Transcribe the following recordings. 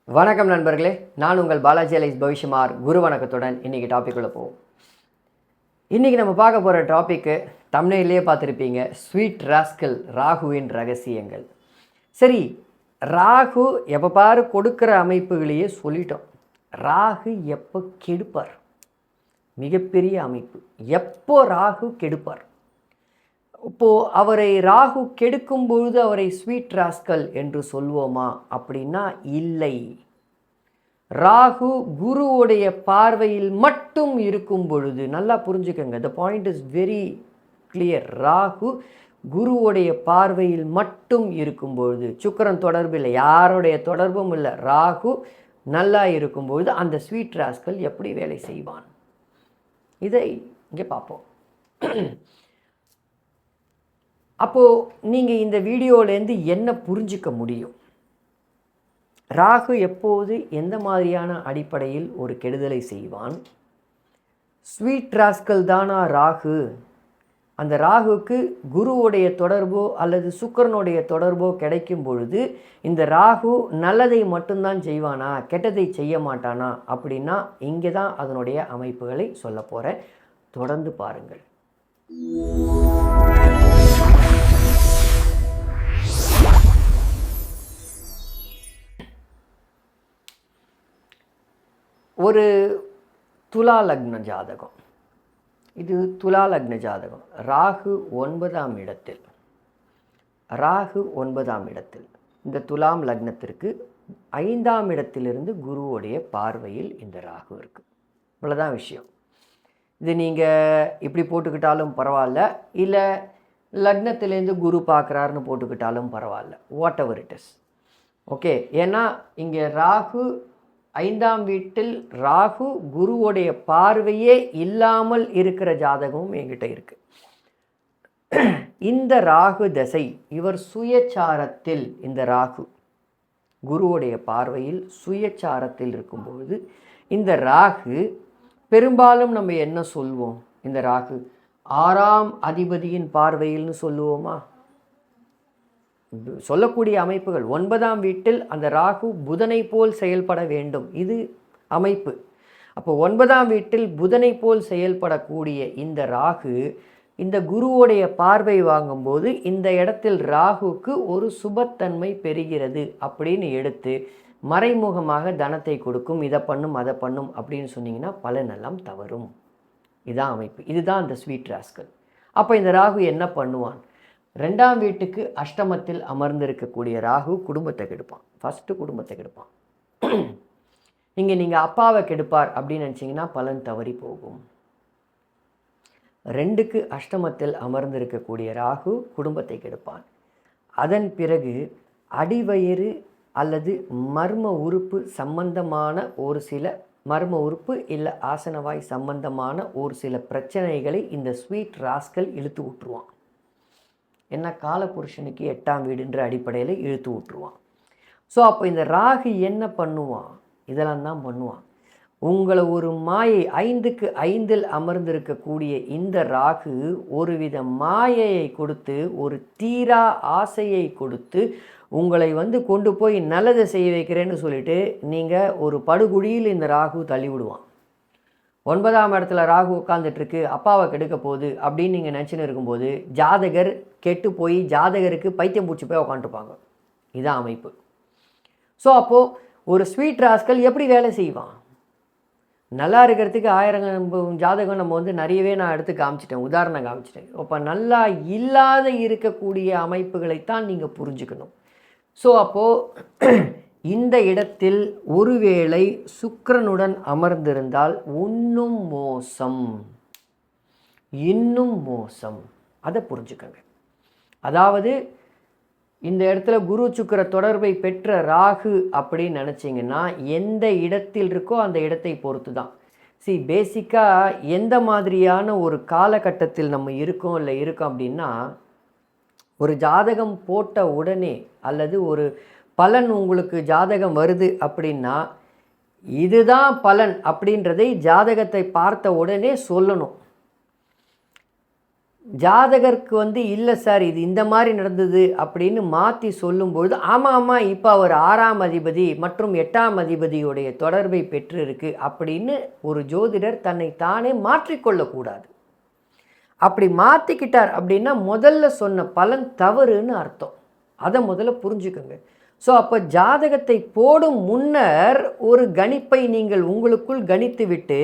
வணக்கம் நண்பர்களே, நான் உங்கள் பாலாஜி அலைஸ் பவிஷ்குமார். குரு வணக்கத்துடன் இன்றைக்கி டாப்பிக்குள்ளே போவோம். இன்றைக்கி நம்ம பார்க்க போகிற டாப்பிக்கு தம்ப்நெயிலே பார்த்துருப்பீங்க, ஸ்வீட் ராஸ்கல் ராகுவின் ரகசியங்கள். சரி, ராகு எப்போ பாரு கொடுக்குற அமைப்புகளையே சொல்லிட்டோம். ராகு எப்போ கெடுப்பார்? மிகப்பெரிய அமைப்பு. எப்போ ராகு கெடுப்பார்? இப்போது அவரை ராகு கெடுக்கும் பொழுது அவரை ஸ்வீட் ராஸ்கல் என்று சொல்வோமா அப்படின்னா இல்லை. ராகு குருவுடைய பார்வையில் மட்டும் இருக்கும் பொழுது, நல்லா புரிஞ்சுக்கோங்க, the point is very clear. Rahu குருவுடைய பார்வையில் மட்டும் இருக்கும் பொழுது, சுக்கிரன் தொடர்பு இல்லை, யாருடைய தொடர்பும் இல்லை, ராகு நல்லா இருக்கும்பொழுது அந்த ஸ்வீட் ராஸ்கல் எப்படி வேலை செய்வான்? இதை இங்கே பார்ப்போம். அப்போது நீங்கள் இந்த வீடியோலேருந்து என்ன புரிஞ்சிக்க முடியும்? ராகு எப்போது எந்த மாதிரியான அடிப்படையில் ஒரு கெடுதலை செய்வான்? ஸ்வீட் ராஸ்கல் தானா ராகு? அந்த ராகுக்கு குருவுடைய தொடர்போ அல்லது சுக்கிரனுடைய தொடர்போ கிடைக்கும் பொழுது இந்த ராகு நல்லதை மட்டும்தான் செய்வானா, கெட்டதை செய்ய மாட்டானா அப்படின்னா இங்கே தான் அதனுடைய அமைப்புகளை சொல்ல போகிறேன். தொடர்ந்து பாருங்கள். ஒரு துலா லக்ன ஜாதகம், இது துலா லக்ன ஜாதகம். ராகு 9ஆம் இடத்தில், ராகு 9ஆம் இடத்தில், இந்த துலாம் லக்னத்திற்கு 5ஆம் இடத்திலிருந்து குருவுடைய பார்வையில் இந்த ராகு இருக்குது. இவ்வளோதான் விஷயம். இது நீங்கள் இப்படி போட்டுக்கிட்டாலும் பரவாயில்ல, இல்லை லக்னத்திலேருந்து குரு பார்க்குறாருன்னு போட்டுக்கிட்டாலும் பரவாயில்ல, what ever it is okay. ஏன்னா இங்கே ராகு 5ஆம் வீட்டில், ராகு குருவுடைய பார்வையே இல்லாமல் இருக்கிற ஜாதகமும் என்கிட்ட இருக்குது. இந்த ராகு தசை, இவர் சுயச்சாரத்தில், இந்த ராகு குருவுடைய பார்வையில் சுயச்சாரத்தில் இருக்கும்பொழுது இந்த ராகு பெரும்பாலும் நம்ம என்ன சொல்வோம்? இந்த ராகு 6ஆம் அதிபதியின் பார்வையில்னு சொல்லுவோமா? சொல்லக்கூடிய அமைப்புகள் 9ஆம் வீட்டில் அந்த ராகு புதனை போல் செயல்பட வேண்டும், இது அமைப்பு. அப்போ 9ஆம் வீட்டில் புதனை போல் செயல்படக்கூடிய இந்த ராகு இந்த குருவுடைய பார்வை வாங்கும்போது இந்த இடத்தில் ராகுக்கு ஒரு சுபத்தன்மை பெறுகிறது அப்படின்னு எடுத்து மறைமுகமாக தனத்தை கொடுக்கும், இதை பண்ணும் அதை பண்ணும் அப்படின்னு சொன்னீங்கன்னா பலனெல்லாம் தவறும். இதான் அமைப்பு. இதுதான் அந்த ஸ்வீட் ராஸ்கல். அப்போ இந்த ராகு என்ன பண்ணுவான்? 2ஆம் வீட்டுக்கு அஷ்டமத்தில் அமர்ந்திருக்கக்கூடிய ராகு குடும்பத்தை கெடுப்பான். ஃபஸ்ட்டு குடும்பத்தை கெடுப்பான். இங்கே நீங்கள் அப்பாவை கெடுப்பார் அப்படின்னு நினச்சிங்கன்னா பலன் தவறி போகும். 2க்கு அஷ்டமத்தில் அமர்ந்திருக்கக்கூடிய ராகு குடும்பத்தை கெடுப்பான். அதன் பிறகு அடிவயிறு அல்லது மர்ம உறுப்பு சம்பந்தமான ஒரு சில மர்ம உறுப்பு இல்லை ஆசனவாய் சம்பந்தமான ஒரு சில பிரச்சனைகளை இந்த ஸ்வீட் ராஸ்கல் இழுத்து விட்டுருவான். என்ன, காலபுருஷனுக்கு 8ஆம் வீடுன்ற அடிப்படையில் இழுத்து விட்டுருவான். ஸோ அப்போ இந்த ராகு என்ன பண்ணுவான்? இதெல்லாம் தான் பண்ணுவான். உங்களை ஒரு மாயை, 5க்கு 5இல் அமர்ந்திருக்கக்கூடிய இந்த ராகு ஒருவித மாயையை கொடுத்து, ஒரு தீரா ஆசையை கொடுத்து உங்களை கொண்டு போய் நல்லதை செய்ய வைக்கிறேன்னு சொல்லிட்டு நீங்கள் ஒரு படுகுழியில் இந்த ராகு தள்ளி விடுவான். 9ஆம் இடத்துல ராகு உட்காந்துட்ருக்கு, அப்பாவை கெடுக்க போகுது அப்படின்னு நீங்கள் நினச்சின்னு இருக்கும்போது ஜாதகர் கெட்டு போய் ஜாதகருக்கு பைத்தியம் பூச்சி போய் உட்காந்துருப்பாங்க. இதான் அமைப்பு. ஸோ அப்போது ஒரு ஸ்வீட் ராஸ்கல் எப்படி வேலை செய்வான்? நல்லா இருக்கிறதுக்கு 1000 ஜாதகம் நம்ம நிறையவே நான் எடுத்து காமிச்சிட்டேன், உதாரணம் காமிச்சிட்டேன். அப்போ நல்லா இல்லாத இருக்கக்கூடிய அமைப்புகளைத்தான் நீங்கள் புரிஞ்சுக்கணும். ஸோ அப்போது இந்த இடத்தில் ஒருவேளை சுக்கிரனுடன் அமர்ந்திருந்தால் இன்னும் மோசம். அதை புரிஞ்சுக்கங்க. அதாவது இந்த இடத்துல குரு சுக்கிர தொடர்பை பெற்ற ராகு அப்படின்னு நினச்சிங்கன்னா எந்த இடத்தில் இருக்கோ அந்த இடத்தை பொறுத்து தான். பேசிக்காக எந்த மாதிரியான ஒரு காலகட்டத்தில் நம்ம இருக்கோம் அப்படின்னா, ஒரு ஜாதகம் போட்ட உடனே அல்லது ஒரு பலன் உங்களுக்கு ஜாதகம் வருது அப்படின்னா இதுதான் பலன் அப்படின்றதை ஜாதகத்தை பார்த்த உடனே சொல்லணும். ஜாதகருக்கு வந்து இல்லை சார் இது இந்த மாதிரி நடந்தது அப்படின்னு மாற்றி சொல்லும்பொழுது ஆமாம் இப்போ அவர் 6ஆம் அதிபதி மற்றும் 8ஆம் அதிபதியுடைய தொடர்பை பெற்றிருக்கு அப்படின்னு ஒரு ஜோதிடர் தன்னை தானே மாற்றிக்கொள்ளக்கூடாது. அப்படி மாற்றிக்கிட்டார் அப்படின்னா முதல்ல சொன்ன பலன் தவறுன்னு அர்த்தம். அதை முதல்ல புரிஞ்சுக்கோங்க. ஸோ அப்போ ஜாதகத்தை போடும் முன்னர் ஒரு கணிப்பை நீங்கள் உங்களுக்குள் கணித்து விட்டு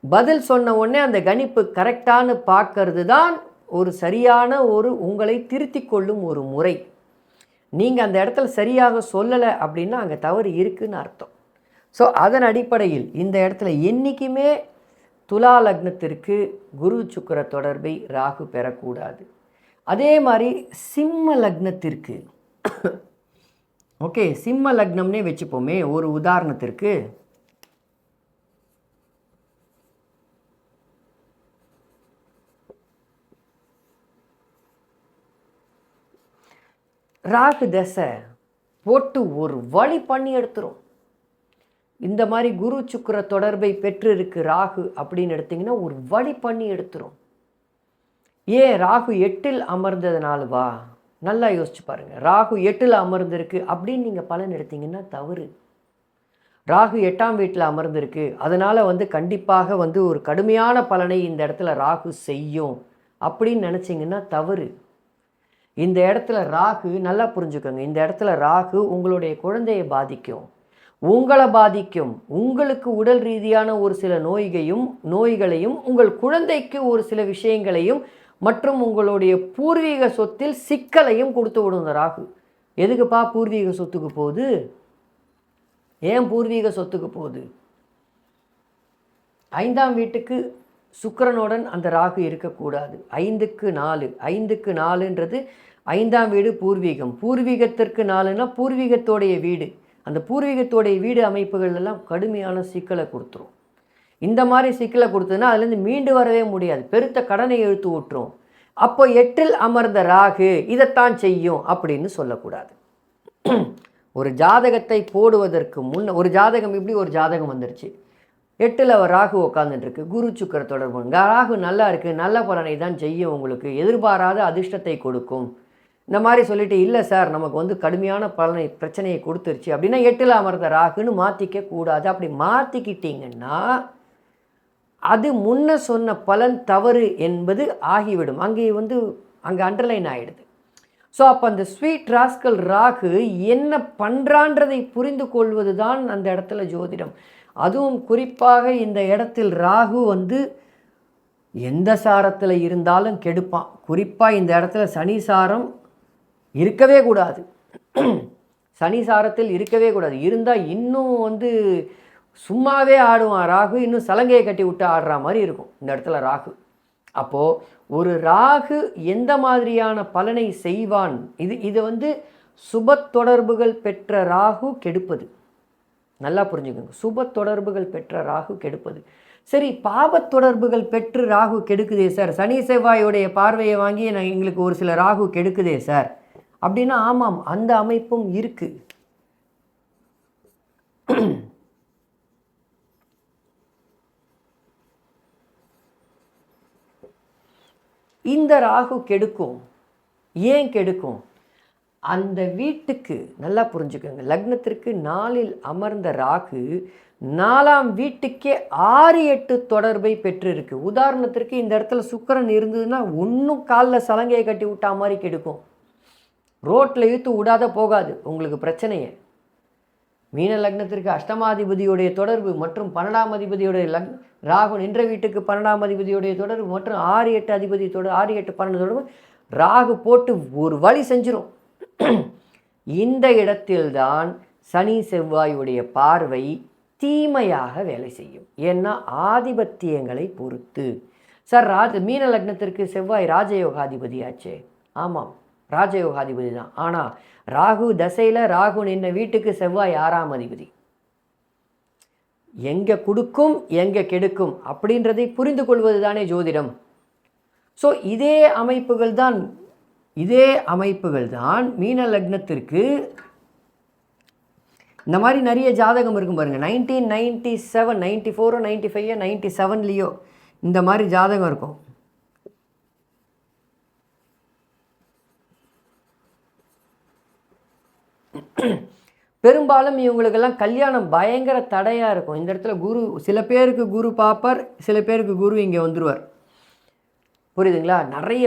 பதில் சொன்ன உடனே அந்த கணிப்பு கரெக்டானு பார்க்கறது தான் ஒரு சரியான ஒரு உங்களை திருத்தி கொள்ளும் ஒரு முறை. நீங்கள் அந்த இடத்துல சரியாக சொல்லலை அப்படின்னா அங்கே தவறு இருக்குதுன்னு அர்த்தம். ஸோ அதன் அடிப்படையில் இந்த இடத்துல என்றைக்குமே துலா லக்னத்திற்கு குரு சுக்கிர தொடர்பை ராகு பெறக்கூடாது. அதே மாதிரி சிம்ம லக்னத்திற்கு ஓகே, சிம்ம லக்னம்னே வச்சுப்போமே ஒரு உதாரணத்திற்கு. ராகு தசை போட்டு ஒரு வழி பண்ணி எடுத்துரும். இந்த மாதிரி குரு சுக்கிர தொடர்பை பெற்று இருக்கு ராகு அப்படின்னு எடுத்திங்கன்னா ஒரு வழி பண்ணி எடுத்துரும். ஏன் ராகு 8ல் அமர்ந்ததுனாலவா? நல்லா யோசிச்சு பாருங்கள். ராகு 8ல் அமர்ந்திருக்கு அப்படின்னு நீங்கள் பலன் எடுத்தீங்கன்னா தவறு. ராகு 8ஆம் வீட்டில் அமர்ந்திருக்கு, அதனால் வந்து கண்டிப்பாக வந்து ஒரு கடுமையான பலனை இந்த இடத்துல ராகு செய்யும் அப்படின்னு நினச்சிங்கன்னா தவறு. இந்த இடத்துல ராகு நல்லா புரிஞ்சுக்கோங்க, இந்த இடத்துல ராகு உங்களுடைய குழந்தையை பாதிக்கும், உங்களை பாதிக்கும். உங்களுக்கு உடல் ரீதியான ஒரு சில நோய்களையும் உங்கள் குழந்தைக்கு ஒரு சில விஷயங்களையும் மற்றும் உங்களுடைய பூர்வீக சொத்தில் சிக்கலையும் கொடுத்து விடும் இந்த ராகு. எதுக்குப்பா பூர்வீக சொத்துக்கு போகுது? ஏன் பூர்வீக சொத்துக்கு போகுது? 5ஆம் வீட்டுக்கு சுக்கிரனுடன் அந்த ராகு இருக்கக்கூடாது. 5க்கு 4, 5க்கு 4ன்றது 5ஆம் வீடு பூர்வீகம். பூர்வீகத்திற்கு 4னா பூர்வீகத்தோடைய வீடு. அந்த பூர்வீகத்தோடைய வீடு அமைப்புகள் எல்லாம் கடுமையான சிக்கலை கொடுத்துரும். இந்த மாதிரி சிக்கலை கொடுத்ததுன்னா அதுலேருந்து மீண்டு வரவே முடியாது, பெருத்த கடனை இழுத்து விட்டுரும். அப்போ 8ல் அமர்ந்த ராகு இதைத்தான் செய்யும் அப்படின்னு சொல்லக்கூடாது. ஒரு ஜாதகத்தை போடுவதற்கு முன்ன ஒரு ஜாதகம் இப்படி ஒரு ஜாதகம் வந்துருச்சு, 8ல் அவர் ராகு உட்காந்துட்டுருக்கு, குரு சுக்கிர தொடர்பு, ராகு நல்லா இருக்குது, நல்ல பலனை தான் செய்யும், உங்களுக்கு எதிர்பாராத அதிர்ஷ்டத்தை கொடுக்கும், இந்த மாதிரி சொல்லிட்டு இல்லை சார் நமக்கு வந்து கடுமையான பிரச்சனையை கொடுத்துருச்சு அப்படின்னா 8ல் அமர்ந்த ராகுன்னு மாற்றிக்க கூடாது. அப்படி மாற்றிக்கிட்டீங்கன்னா அது முன்ன சொன்ன பலன் தவறு என்பது ஆகிவிடும். அங்கே அண்டர்லைன் ஆகிடுது. ஸோ அப்போ அந்த ஸ்வீட் ராஸ்கல் ராகு என்ன பண்ணுறான்றதை புரிந்து கொள்வது தான் அந்த இடத்துல ஜோதிடம். அதுவும் குறிப்பாக இந்த இடத்தில் ராகு வந்து எந்த சாரத்தில் இருந்தாலும் கெடுப்பான். குறிப்பாக இந்த இடத்துல சனி சாரம் இருக்கவே கூடாது. சனி சாரத்தில் இருக்கவே கூடாது. இருந்தால் இன்னும் வந்து சும்மாவே ஆடுவான் ராகு, இன்னும் சலங்கையை கட்டி விட்டு ஆடுற மாதிரி இருக்கும் இந்த இடத்துல ராகு. அப்போது ஒரு ராகு எந்த மாதிரியான பலனை செய்வான்? இது வந்து சுப தொடர்புகள் பெற்ற ராகு கெடுப்பது. நல்லா புரிஞ்சுக்கோங்க, சுப தொடர்புகள் பெற்ற ராகு கெடுப்பது. சரி, பாபத் தொடர்புகள் பெற்று ராகு கெடுக்குதே சார், சனி செவ்வாயோடைய பார்வையை வாங்கி எங்களுக்கு ஒரு சில ராகு கெடுக்குதே சார் அப்படின்னா ஆமாம், அந்த அமைப்பும் இருக்குது. இந்த ராகு கெடுக்கும். ஏன் கெடுக்கும்? அந்த வீட்டுக்கு நல்லா புரிஞ்சுக்கோங்க, லக்னத்திற்கு 4ல் அமர்ந்த ராகு 4ஆம் வீட்டுக்கே 6-8 தொடர்பை பெற்றிருக்கு. உதாரணத்திற்கு இந்த இடத்துல சுக்கிரன் இருந்ததுன்னா ஒன்றும் காலில் சலங்கையை கட்டி விட்டா மாதிரி கெடுக்கும். ரோட்டில் இழுத்து விடாத போகாது உங்களுக்கு பிரச்சனையை. மீன லக்னத்திற்கு அஷ்டமாதிபதியுடைய தொடர்பு மற்றும் 12ஆம் அதிபதியுடைய ராகு நின்ற வீட்டுக்கு 12ஆம் அதிபதியுடைய தொடர்பு மற்றும் 6-8 அதிபதி தொடர்பு, 6-8 12 தொடர்பு ராகு போட்டு ஒரு வழி செஞ்சிடும். இந்த இடத்தில்தான் சனி செவ்வாயுடைய பார்வை தீமையாக வேலை செய்யும். ஏன்னா ஆதிபத்தியங்களை பொறுத்து. சார் மீன லக்னத்திற்கு செவ்வாய் ராஜயோகாதிபதியாச்சே. ஆமாம், ராஜயோகாதிபதி தான். ஆனால் ராகு தசையில் ராகு நின்ன வீட்டுக்கு செவ்வாய் 6ஆம் அதிபதி. எங்கே கொடுக்கும் எங்கே கெடுக்கும் அப்படின்றதை புரிந்து கொள்வது தானே ஜோதிடம். ஸோ இதே அமைப்புகள் தான் மீன லக்னத்திற்கு இந்த மாதிரி நிறைய ஜாதகம் இருக்கும் பாருங்கள். 1997, 94, 95, 97லேயோ இந்த மாதிரி ஜாதகம் இருக்கும். பெரும்பாலும் இவங்களுக்கெல்லாம் கல்யாணம் பயங்கர தடையாக இருக்கும். இந்த இடத்துல குரு, சில பேருக்கு குரு பார்ப்பார், சில பேருக்கு குரு இங்கே வந்துடுவார். புரியுதுங்களா? நிறைய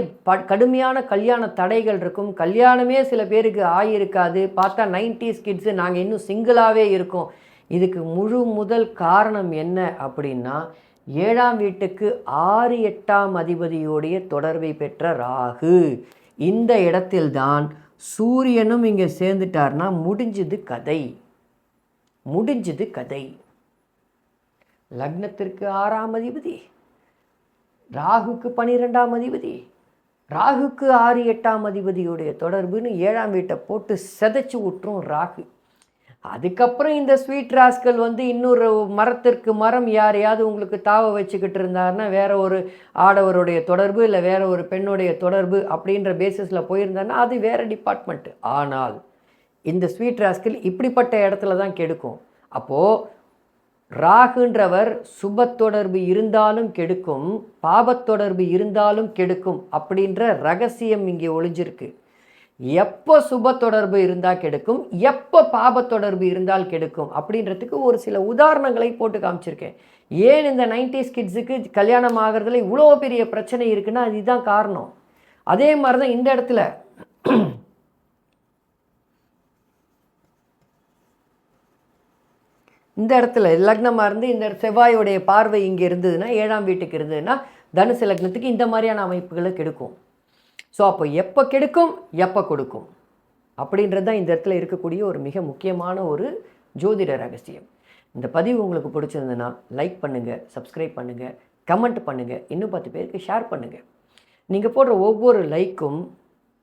கடுமையான கல்யாண தடைகள் இருக்கும். கல்யாணமே சில பேருக்கு ஆகியிருக்காது. பார்த்தா 90s கிட்ஸு நாங்கள் இன்னும் சிங்கிளாகவே இருக்கோம். இதுக்கு முழு முதல் காரணம் என்ன அப்படின்னா, 7ஆம் வீட்டுக்கு 6 8ஆம் அதிபதியோடைய தொடர்பை பெற்ற ராகு. இந்த இடத்தில்தான் சூரியனும் இங்கே சேர்ந்துட்டார்னா முடிஞ்சுது கதை. முடிஞ்சுது கதை. லக்னத்திற்கு 6ஆம் அதிபதி, ராகுக்கு 12ஆம் அதிபதி, ராகுக்கு 6 8ஆம் அதிபதியுடைய தொடர்புன்னு 7ஆம் வீட்டை போட்டு செதைச்சு விட்டுரும் ராகு. அதுக்கப்புறம் இந்த ஸ்வீட் ராஸ்கல் வந்து இன்னொரு மரத்திற்கு மரம் யாரையாவது உங்களுக்கு தாவ வச்சுக்கிட்டு இருந்தாருன்னா, வேற ஒரு ஆடவருடைய தொடர்பு இல்லை வேற ஒரு பெண்ணுடைய தொடர்பு அப்படின்ற பேசிஸில் போயிருந்தாருன்னா அது வேறு டிபார்ட்மெண்ட்டு. ஆனால் இந்த ஸ்வீட் ராஸ்கல் இப்படிப்பட்ட இடத்துல தான் கெடுக்கும். அப்போது ராகுன்றவர் சுப தொடர்பு இருந்தாலும் கெடுக்கும், பாபத்தொடர்பு இருந்தாலும் கெடுக்கும் அப்படின்ற ரகசியம் இங்கே ஒளிஞ்சிருக்கு. எப்போ சுப தொடர்பு இருந்தால் கெடுக்கும், எப்போ பாபத்தொடர்பு இருந்தால் கெடுக்கும் அப்படின்றதுக்கு ஒரு சில உதாரணங்களை போட்டு காமிச்சிருக்கேன். ஏன் இந்த 90s கிட்ஸுக்கு கல்யாணம் ஆகிறதுல இவ்வளோ பெரிய பிரச்சனை இருக்குன்னா அதுதான் காரணம். அதே மாதிரி தான் இந்த இடத்துல இந்த இடத்துல லக்னமாக இருந்து இந்த செவ்வாயோடைய பார்வை இங்கே இருந்ததுன்னா, 7ஆம் வீட்டுக்கு இருந்ததுன்னா தனுசு லக்னத்துக்கு இந்த மாதிரியான அமைப்புகளை கெடுக்கும். ஸோ அப்போ எப்போ கெடுக்கும், எப்போ கொடுக்கும் அப்படின்றது தான் இந்த இடத்துல இருக்கக்கூடிய ஒரு மிக முக்கியமான ஒரு ஜோதிட ரகசியம். இந்த பதிவு உங்களுக்கு பிடிச்சிருந்ததுன்னா லைக் பண்ணுங்கள், சப்ஸ்கிரைப் பண்ணுங்கள், கமெண்ட் பண்ணுங்கள், இன்னும் 10 பேருக்கு ஷேர் பண்ணுங்கள். நீங்கள் போடுற ஒவ்வொரு லைக்கும்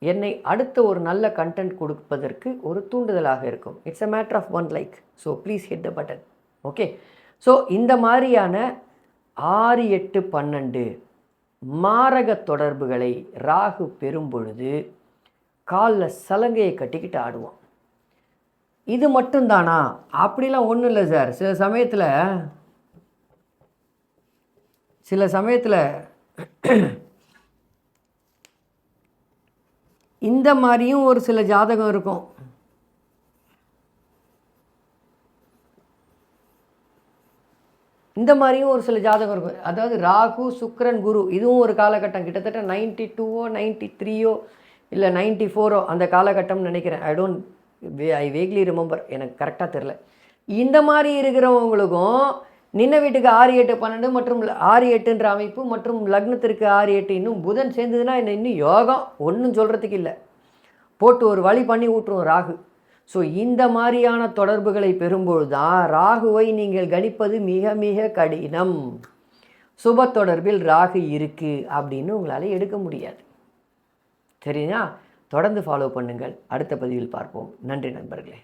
என்னை அடுத்த ஒரு நல்ல கண்டென்ட் கொடுப்பதற்கு ஒரு தூண்டுதலாக இருக்கும். It's a matter of 1 like. So please hit the button. Okay. So இந்த மாதிரியான 6 8 12 மாரக தொடர்புகளை ராகு பெறும் பொழுது காலில் சலங்கையை கட்டிக்கிட்டு ஆடுவோம். இது மட்டும்தானா? அப்படிலாம் ஒன்றும் இல்லை சார். சில சமயத்தில் இந்த மாதிரியும் ஒரு சில ஜாதகம் இருக்கும். இந்த மாதிரியும் ஒரு சில ஜாதகம் இருக்கும். அதாவது ராகு, சுக்கிரன், குரு இதுவும் ஒரு காலகட்டம் கிட்டத்தட்ட 92ஓ 93ஓ இல்லை 94ஓ அந்த காலகட்டம்னு நினைக்கிறேன். ஐ வேக்லி ரிமெம்பர், எனக்கு கரெக்டாக தெரில. இந்த மாதிரி இருக்கிறவங்களுக்கும் நின்ன வீட்டுக்கு 6 8 12 மற்றும் 6 8ன்ற அமைப்பு மற்றும் லக்னத்திற்கு 6 8 இன்னும் புதன் சேர்ந்ததுன்னா இன்னும் யோகம் ஒன்றும் சொல்கிறதுக்கு இல்லை. போட்டு ஒரு வழி பண்ணி விட்டுரும் ராகு. ஸோ இந்த மாதிரியான தொடர்புகளை பெறும்பொழுது தான் ராகுவை நீங்கள் கணிப்பது மிக மிக கடினம். சுப தொடர்பில் ராகு இருக்குது அப்படின்னு உங்களால் எடுக்க முடியாது. சரிங்களா? தொடர்ந்து ஃபாலோ பண்ணுங்கள். அடுத்த பதிவில் பார்ப்போம். நன்றி நண்பர்களே.